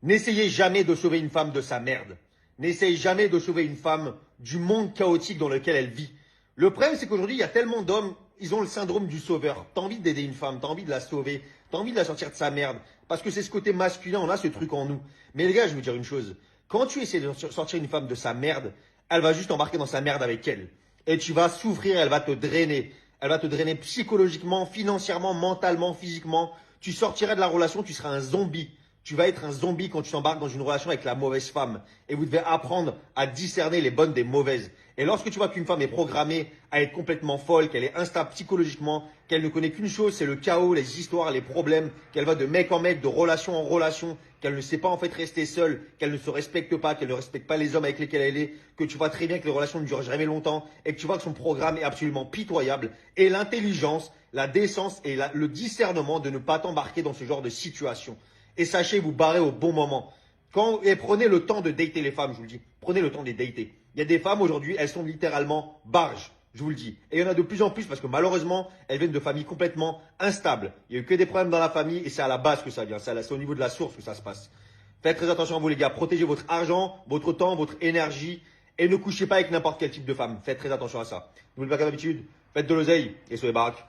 N'essayez jamais de sauver une femme de sa merde. N'essayez jamais de sauver une femme du monde chaotique dans lequel elle vit. Le problème, c'est qu'aujourd'hui, il y a tellement d'hommes, ils ont le syndrome du sauveur. T'as envie d'aider une femme, t'as envie de la sauver, t'as envie de la sortir de sa merde. Parce que c'est ce côté masculin, on a ce truc en nous. Mais les gars, je vais vous dire une chose. Quand tu essaies de sortir une femme de sa merde, elle va juste embarquer dans sa merde avec elle. Et tu vas souffrir, elle va te drainer. Elle va te drainer psychologiquement, financièrement, mentalement, physiquement. Tu sortiras de la relation, tu seras un zombie. Tu vas être un zombie quand tu t'embarques dans une relation avec la mauvaise femme. Et vous devez apprendre à discerner les bonnes des mauvaises. Et lorsque tu vois qu'une femme est programmée à être complètement folle, qu'elle est instable psychologiquement, qu'elle ne connaît qu'une chose, c'est le chaos, les histoires, les problèmes, qu'elle va de mec en mec, de relation en relation, qu'elle ne sait pas en fait rester seule, qu'elle ne se respecte pas, qu'elle ne respecte pas les hommes avec lesquels elle est, que tu vois très bien que les relations ne durent jamais longtemps et que tu vois que son programme est absolument pitoyable. Et l'intelligence, la décence et le discernement de ne pas t'embarquer dans ce genre de situation. Et sachez vous barrer au bon moment. Et prenez le temps de dater les femmes, je vous le dis. Prenez le temps de les dater. Il y a des femmes aujourd'hui, elles sont littéralement barges, je vous le dis. Et il y en a de plus en plus parce que malheureusement, elles viennent de familles complètement instables. Il n'y a eu que des problèmes dans la famille et c'est à la base que ça vient. C'est au niveau de la source que ça se passe. Faites très attention à vous les gars. Protégez votre argent, votre temps, votre énergie et ne couchez pas avec n'importe quel type de femme. Faites très attention à ça. N'oubliez pas comme d'habitude, faites de l'oseille et soyez baraques.